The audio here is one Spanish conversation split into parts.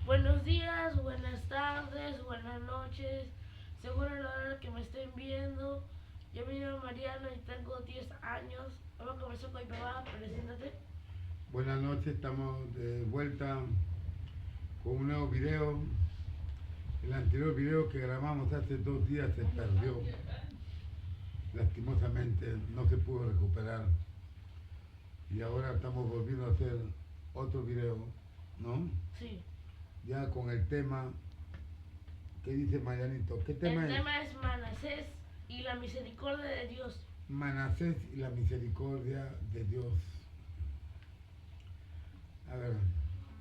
Buenos días, buenas tardes, buenas noches, según la hora que me estén viendo. Yo me llamo Mariano y tengo 10 años. Vamos a conversar con mi papá, preséntate. Buenas noches, estamos de vuelta con un nuevo video. El anterior video que grabamos hace 2 días se perdió. Lastimosamente no se pudo recuperar. Y ahora estamos volviendo a hacer otro video, ¿no? Sí. Ya con el tema. ¿Qué dice Marianito? ¿Qué tema El es? tema es Manasés y la misericordia de Dios. Manasés y la misericordia de Dios. A ver,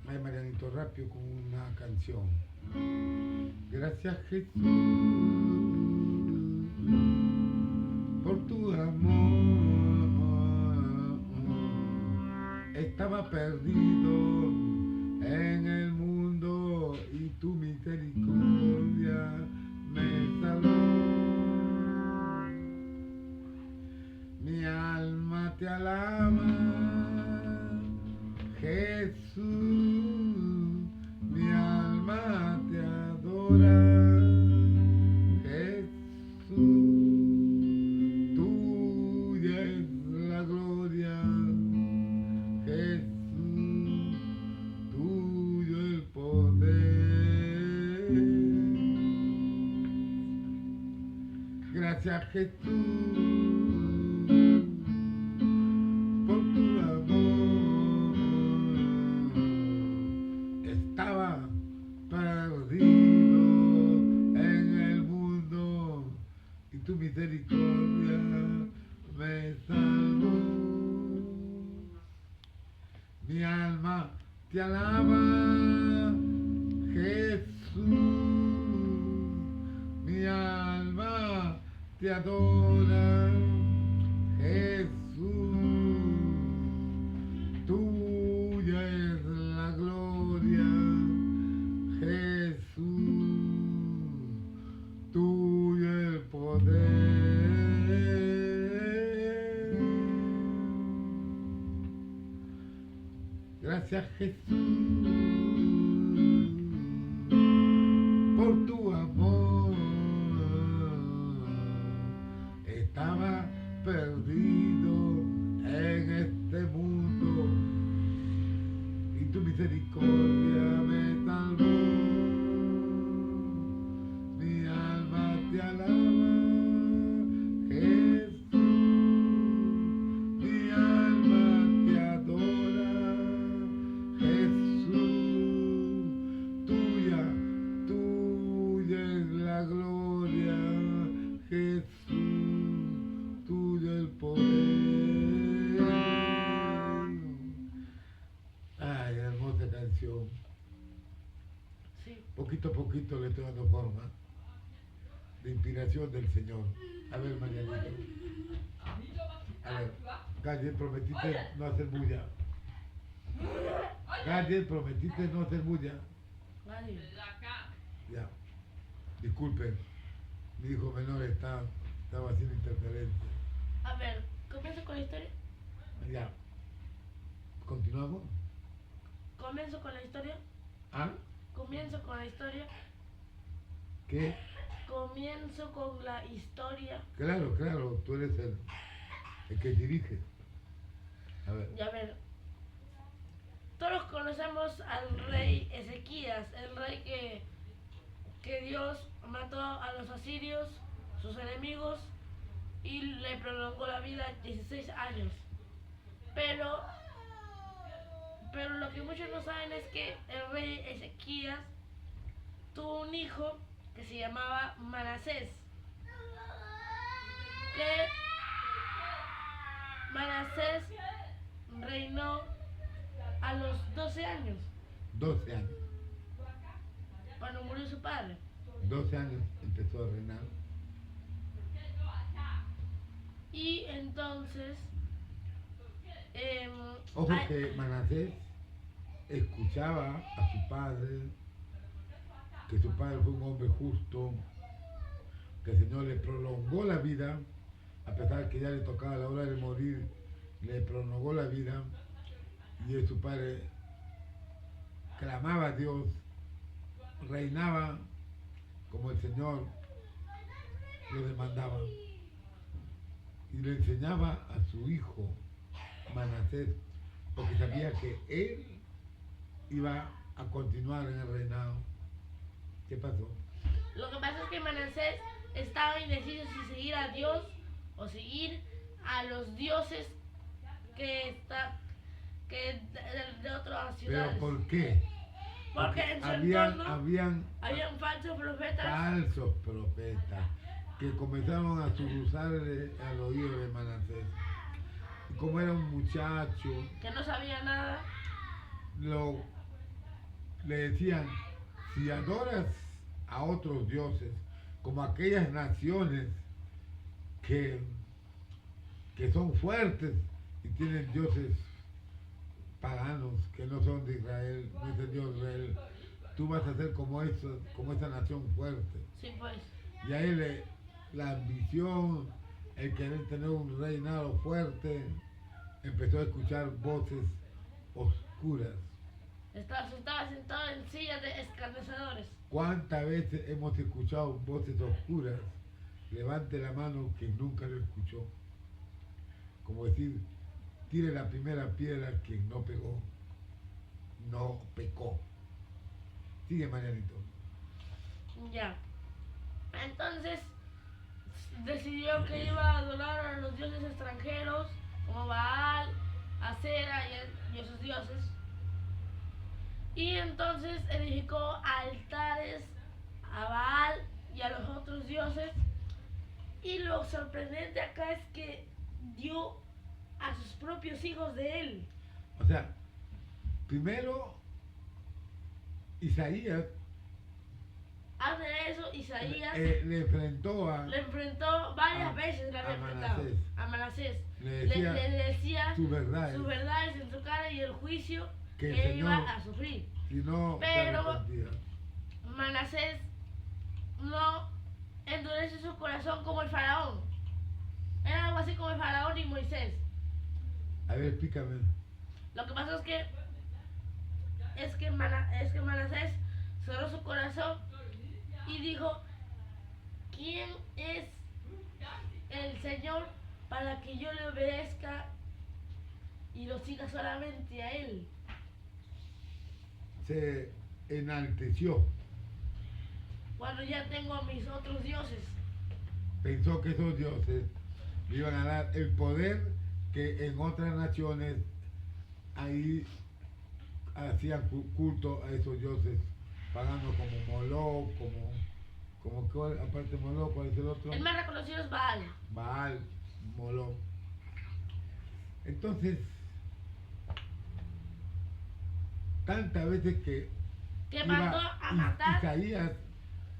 ay Marianito, rápido con una canción. Gracias Jesús por tu amor. Estaba perdido en el mundo y tu misericordia me salvó. Mi alma te alaba, Jesús, mi alma te adora, Jesús, tuya es la gloria, Jesús, tuyo el poder. Gracias Jesús por tu amor. Estaba perdido en el mundo y tu misericordia me salvó. Mi alma te alaba, Jesús. Mi alma te adora, Jesús. Tuya es la gloria, Jesús. Tuyo el poder. Gracias Jesús por tu amor. Estaba perdido en este mundo y tu misericordia me salvó. Mi alma te alaba, Jesús. Mi alma te adora, Jesús. Tuya, tuya es la gloria, Jesús. Tuyo el poder. Ay, hermosa canción. Sí. Poquito a poquito le estoy dando forma de inspiración del Señor. A ver, Marianito. A ver, Gadiel, prometiste no hacer bulla. Gadiel, prometiste no hacer bulla. Nadie. Ya. Disculpen, mi hijo menor estaba haciendo interferencia. A ver, comienzo con la historia. Ya. ¿Continuamos? Comienzo con la historia. ¿Ah? Comienzo con la historia. ¿Qué? Comienzo con la historia. Claro, claro, tú eres el que dirige. A ver. Y a ver, todos conocemos al rey Ezequías, el rey que Dios mató a los asirios, sus enemigos, y le prolongó la vida 16 años. Pero, pero lo que muchos no saben es que el rey Ezequías tuvo un hijo que se llamaba Manasés. Que Manasés reinó a los 12 años, 12 años. cuando murió su padre. 12 años empezó a reinar. Y entonces, Ojo ay, que Manasés escuchaba a su padre, que su padre fue un hombre justo, que el Señor le prolongó la vida, a pesar que ya le tocaba la hora de morir, le prolongó la vida, y su padre clamaba a Dios reinaba como el Señor lo demandaba. Y le enseñaba a su hijo Manasés, porque sabía que él iba a continuar en el reinado. ¿Qué pasó? Lo que pasa es que Manasés estaba indeciso si seguir a Dios o seguir a los dioses que de otras ciudades. ¿Pero por qué? Porque en su entorno habían falsos profetas. Falsos profetas que comenzaron a susurrarle al oído de Manasés. Y como era un muchacho, que no sabía nada, le decían, si adoras a otros dioses, como aquellas naciones que son fuertes y tienen dioses paganos que no son de Israel, no es el Dios de Israel, tú vas a ser como esa nación fuerte. Sí, pues. Y a él la ambición, el querer tener un reinado fuerte, empezó a escuchar voces oscuras. Estaba sentado en sillas de escarnecedores. ¿Cuántas veces hemos escuchado voces oscuras? Levante la mano quien nunca lo escuchó. Como decir, tire la primera piedra quien no pecó. Sigue, Marianito. Ya. Entonces decidió que iba a adorar a los dioses extranjeros como Baal, Acera y esos dioses. Y entonces edificó altares a Baal y a los otros dioses. Y lo sorprendente acá es que dio a sus propios hijos de él. O sea, primero Isaías, antes de eso, Isaías le enfrentó varias veces, a Manasés. Le decía sus verdades en su cara y el juicio que el él Señor, iba a sufrir. Si no, pero Manasés no endureció su corazón como el faraón. Era algo así como el faraón y Moisés. A ver, explícame. Lo que pasa es que Manasés cerró su corazón y dijo, ¿quién es el Señor para que yo le obedezca y lo siga solamente a él? Se enalteció. Cuando ya tengo a mis otros dioses. Pensó que esos dioses le iban a dar el poder que en otras naciones ahí hacían culto a esos dioses paganos como Moloch, como aparte de Moloch, ¿cuál es el otro? El más reconocido es Baal. Baal, Moloch. Entonces, tantas veces que mandó a matar. Isaías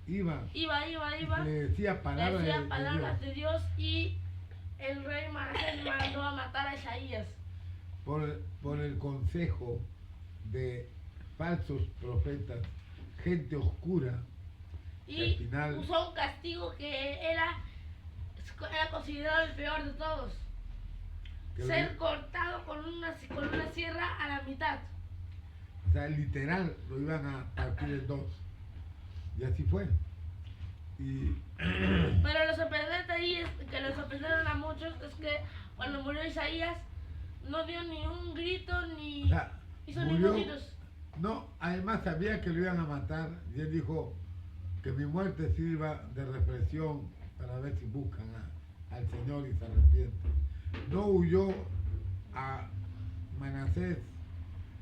iba. Le decía palabras de Dios y el rey Manasés mandó a matar a Isaías. Por el consejo de falsos profetas, gente oscura. Y al final, usó un castigo que era considerado el peor de todos. Ser cortado con una sierra a la mitad. O sea, literal, lo iban a partir en dos. Y así fue. Pero lo sorprendente ahí, que lo sorprendieron a muchos, es que cuando murió Isaías, no dio ni un grito, ni hizo ningún gritos. No, además sabía que lo iban a matar, y él dijo que mi muerte sirva de reflexión para ver si buscan al Señor y se arrepienten. No huyó a Manasés,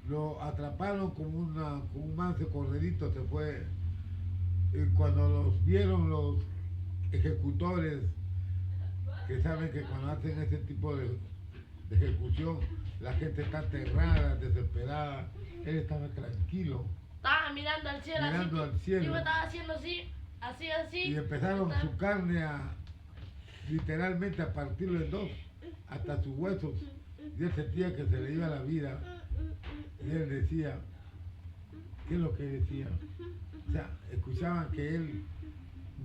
lo atraparon como un manso corderito, se fue. Y cuando los vieron los ejecutores, que saben que cuando hacen ese tipo de ejecución, la gente está aterrada, desesperada, él estaba tranquilo. Estaba mirando al cielo. Yo estaba haciendo así. Y empezaron su carne literalmente a partirlo en dos, hasta sus huesos. Y él sentía que se le iba la vida. Y él decía, ¿qué es lo que decía? O sea, escuchaban que él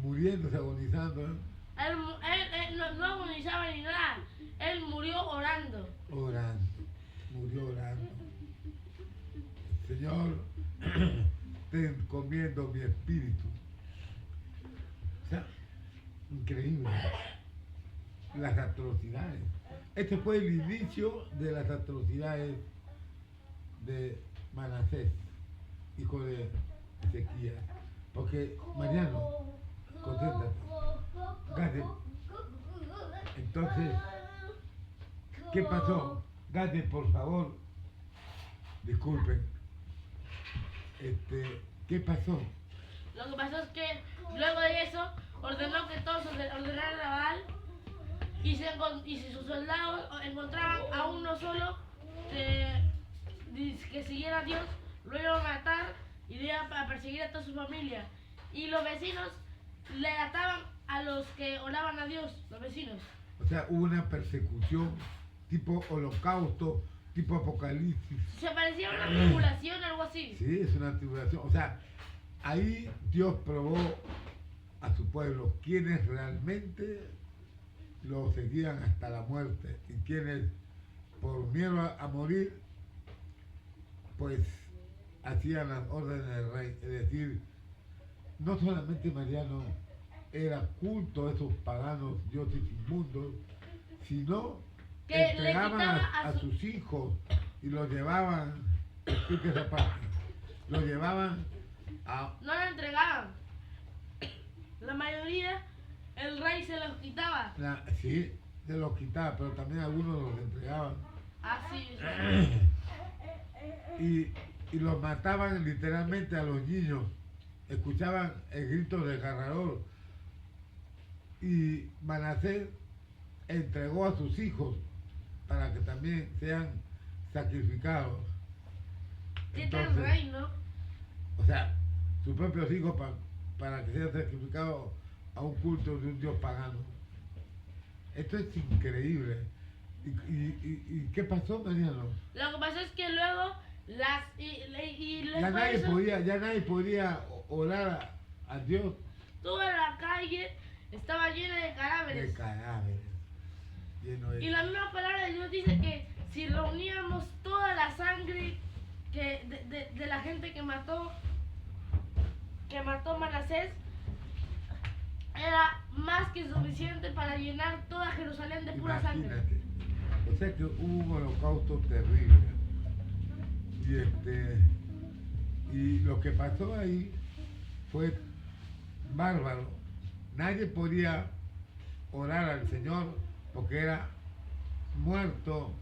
muriéndose, agonizando. Él no agonizaba ni nada. Él murió orando. Murió orando. Señor, estén comiendo mi espíritu. O sea, increíble. Las atrocidades. Este fue el inicio de las atrocidades de Manasés, hijo de Ezequías. Porque, Mariano, concéntrate. Gade. Entonces, ¿qué pasó? Gade, por favor, disculpen. ¿Qué pasó? Lo que pasó es que luego de eso ordenó que todos ordenaran a Baal y si sus soldados encontraban a uno solo que siguiera a Dios, lo iban a matar y lo iban a perseguir a toda su familia. Y los vecinos le ataban a los que oraban a Dios, los vecinos. O sea, hubo una persecución tipo holocausto, tipo apocalipsis. Se parecía a una tribulación, algo así. Sí, es una tribulación. O sea, ahí Dios probó a su pueblo, quienes realmente lo seguían hasta la muerte y quienes por miedo a morir, pues hacían las órdenes del rey. Es decir, no solamente Mariano era culto a esos paganos dioses inmundos, sino que entregaban le quitaba a sus hijos y los llevaban, explique esa parte, los llevaban a... No lo entregaban. La mayoría, el rey se los quitaba. Sí, se los quitaba, pero también algunos los entregaban. Así. Y los mataban literalmente a los niños. Escuchaban el grito del desgarrador. Y Manasés entregó a sus hijos para que también sean sacrificados. ¿Qué tal rey, no? O sea, sus propios hijos para que sean sacrificados a un culto de un dios pagano. Esto es increíble. ¿Y qué pasó, Mariano? Lo que pasó es que luego ya nadie podía orar a Dios. Toda la calle estaba llena de cadáveres. De cadáveres. Y la misma palabra de Dios dice que si reuníamos toda la sangre de la gente que mató Manasés, era más que suficiente para llenar toda Jerusalén de pura sangre. O sea que hubo un holocausto terrible. Y lo que pasó ahí fue bárbaro. Nadie podía orar al Señor porque era muerto,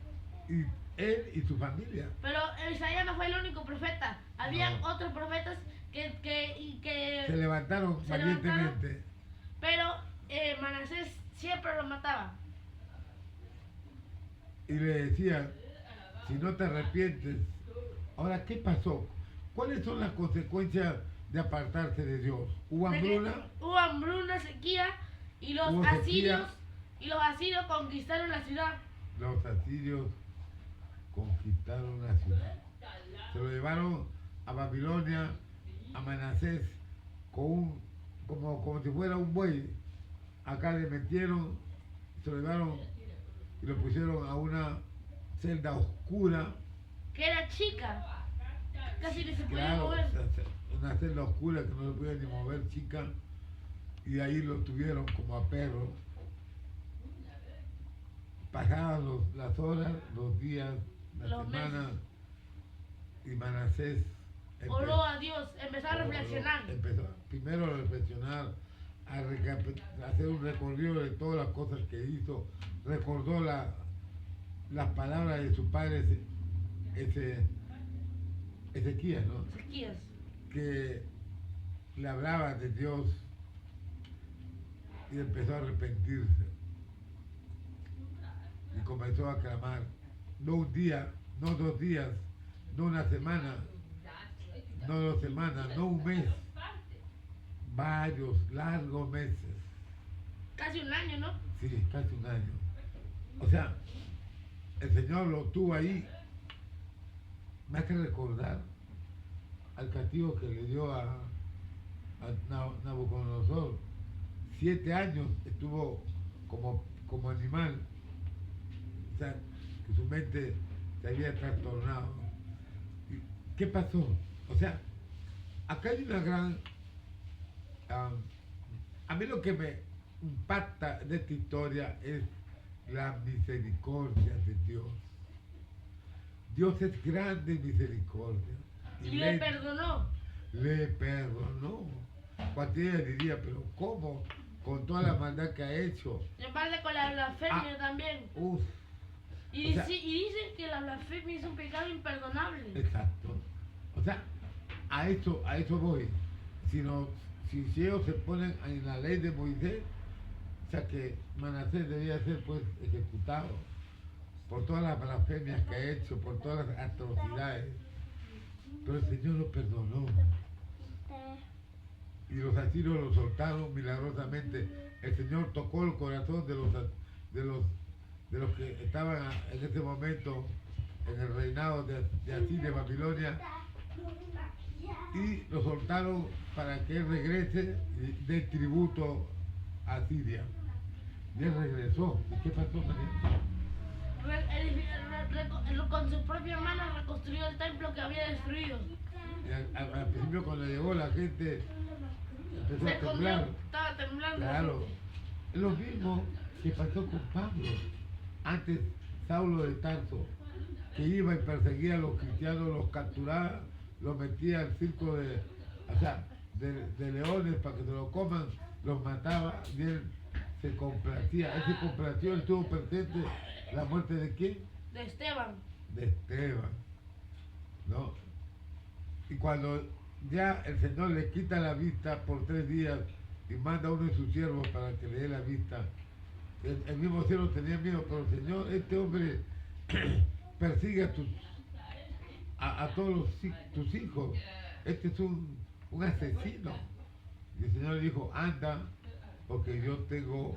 y él y su familia. Pero Isaías no fue el único profeta. Habían otros profetas que se levantaron valientemente. Pero Manasés siempre lo mataba. Y le decían, si no te arrepientes. Ahora, ¿qué pasó? ¿Cuáles son las consecuencias de apartarse de Dios? ¿Hubo hambruna? Hubo hambruna, sequía, y los asirios conquistaron la ciudad. Los asirios conquistaron la ciudad. Se lo llevaron a Babilonia, a Manasés, como si fuera un buey. Acá le metieron, se lo llevaron y lo pusieron a una celda oscura. Que era chica. Casi ni se podía Claro, mover. Una celda oscura que no se podía ni mover, chica. Y ahí lo tuvieron como a perro. Pasaban las horas, los días, las semanas, y Manasés oró a Dios, empezó a reflexionar. Empezó primero a reflexionar, a hacer un recorrido de todas las cosas que hizo. Recordó las palabras de su padre Ezequías, ¿no? Ezequías. Que le hablaba de Dios y empezó a arrepentirse. Y comenzó a clamar, no un día, no 2 días, no una semana, no 2 semanas, no un mes, varios largos meses. Casi un año, ¿no? Sí, casi un año. O sea, el Señor lo tuvo ahí. Me hace recordar al castigo que le dio a Nabucodonosor. 7 años estuvo como animal. O sea, que su mente se había trastornado. ¿Qué pasó? O sea, acá hay una gran... am, a mí lo que me impacta de esta historia es la misericordia de Dios. Dios es grande en misericordia. Y le perdonó. Le perdonó. Cualquiera diría, pero ¿cómo? Con toda la maldad que ha hecho. Y aparte con la blasfemia también. Uf, Y, o sea- y dicen que la blasfemia es un pecado imperdonable. exacto. O sea, a eso voy. Si ellos se ponen en la ley de Moisés, o sea que Manasés debía ser pues ejecutado por todas las blasfemias que ha hecho, por todas las atrocidades. Pero el Señor lo perdonó. Y los asirios lo soltaron milagrosamente. El Señor tocó el corazón de los que estaban en ese momento en el reinado de Asiria, Babilonia, y lo soltaron para que él regrese y dé tributo a Siria. Y él regresó. ¿Y qué pasó, María? Con sus propias manos reconstruyó el templo que había destruido. Y al principio cuando llegó la gente empezó Se a temblar. escondió, estaba temblando. la Claro. gente. Es lo mismo que pasó con Pablo. Antes, Saulo de Tarso, que iba y perseguía a los cristianos, los capturaba, los metía al circo de leones para que se lo coman, los mataba y él se complacía. Él se complació, él estuvo presente la muerte de quién? De Esteban. De Esteban. ¿No? Y cuando ya el Señor le quita la vista por 3 días y manda a uno de sus siervos para que le dé la vista, el mismo siervo tenía miedo, pero Señor, este hombre persigue a todos tus hijos, este es un asesino. Y el Señor le dijo, anda, porque yo tengo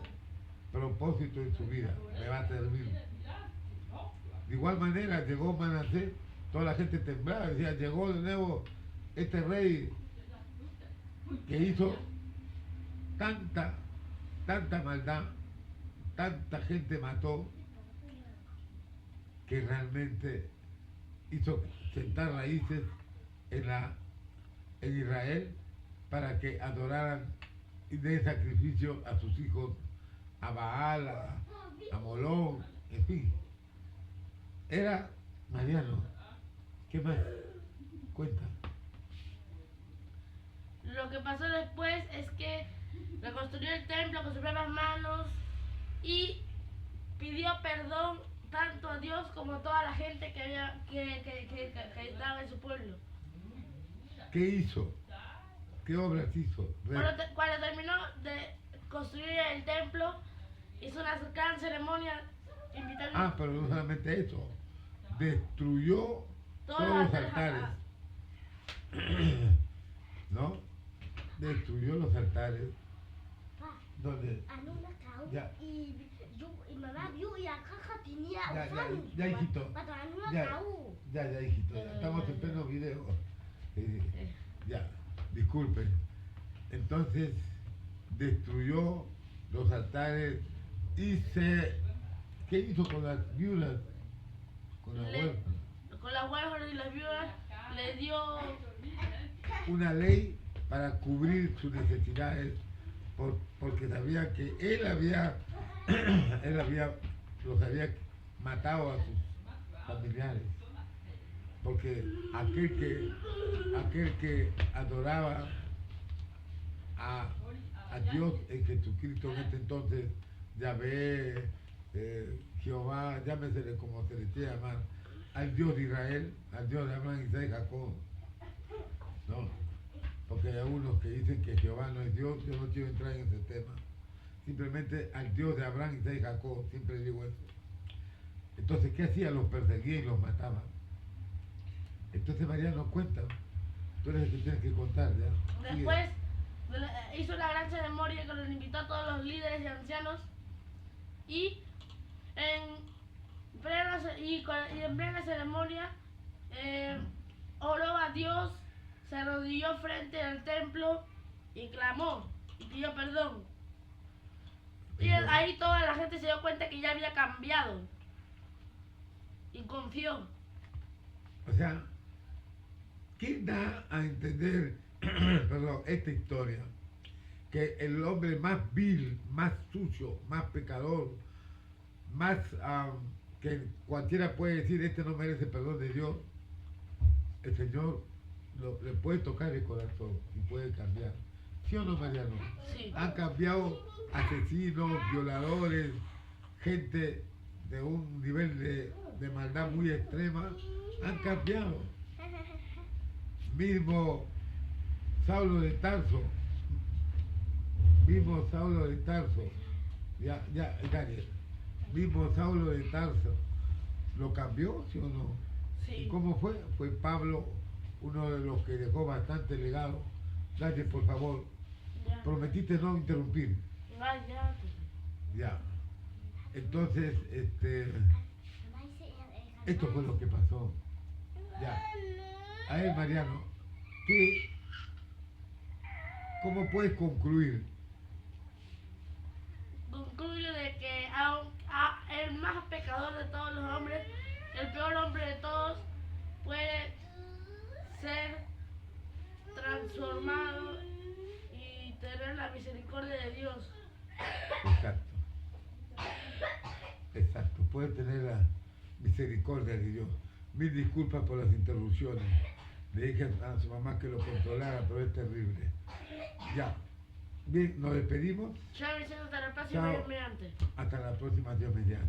propósito en su vida, me va a servir. De igual manera llegó Manasés, toda la gente temblaba, decía, llegó de nuevo este rey que hizo tanta maldad, tanta gente mató, que realmente hizo sentar raíces en Israel para que adoraran y den sacrificio a sus hijos, a Baal, a Molón, en fin. Era Mariano. ¿Qué más? Cuenta. Lo que pasó después es que reconstruyó el templo con sus propias manos y pidió perdón tanto a Dios como a toda la gente que estaba en su pueblo. ¿Qué hizo? ¿Qué obras hizo? Cuando terminó de construir el templo, hizo una gran ceremonia invitando Pero no solamente eso. Destruyó todos todos los los altares. altares. ¿No? Destruyó los altares. Donde ya, ya, hijito. Ya, hijito. Ya. Estamos en pleno video. Ya, disculpen. Entonces, destruyó los altares y ¿qué hizo con las viudas? Con las huérfanas. Con las huérfanas y las viudas le dio Una ley para cubrir sus necesidades porque sabía que él los había matado a sus familiares, porque aquel que adoraba a Dios en Jesucristo en este entonces, Yahvé, Jehová, llámesele como se le quiera llamar, al Dios de Israel, al Dios de Abraham, Isaac y Jacob, ¿no? Porque hay algunos que dicen que Jehová no es Dios, yo no quiero entrar en ese tema. Simplemente al Dios de Abraham, Isaac y Jacob, siempre digo eso. Entonces, ¿qué hacía? Los perseguía y los mataba. Entonces María nos cuenta, tú eres el que tienes que contar, ¿ya? Después hizo una gran ceremonia que los invitó a todos los líderes y ancianos y en plena ceremonia oró a Dios, se arrodilló frente al templo y clamó y pidió perdón. Y ahí toda la gente se dio cuenta que ya había cambiado y confió. O sea, ¿quién da a entender perdón, esta historia, que el hombre más vil, más sucio, más pecador, más que cualquiera puede decir, este no merece perdón de Dios, el Señor le puede tocar el corazón y puede cambiar. ¿Sí o no, Mariano? Sí. Han cambiado asesinos, violadores, gente de un nivel de maldad muy extrema, han cambiado. Mismo Saulo de Tarso, Daniel, mismo Saulo de Tarso, ¿lo cambió, sí o no? Sí. ¿Y cómo fue? Fue Pablo uno de los que dejó bastante legado. Daniel, por favor, Ya. prometiste no interrumpir. Ah, ya. Ya. Entonces, esto fue lo que pasó. Ya. A ver, Mariano, ¿cómo puedes concluir? Concluyo de que el más pecador de todos los hombres, el peor hombre de todos, puede ser transformado y tener la misericordia de Dios. Exacto. Exacto. Puede tener la misericordia de Dios. Mil disculpas por las interrupciones. Le dije a su mamá que lo controlara, pero es terrible. Ya. Bien, nos despedimos. Chao, Vicente, hasta la próxima, Chao. Dios mediante. Hasta la próxima, Dios mediante.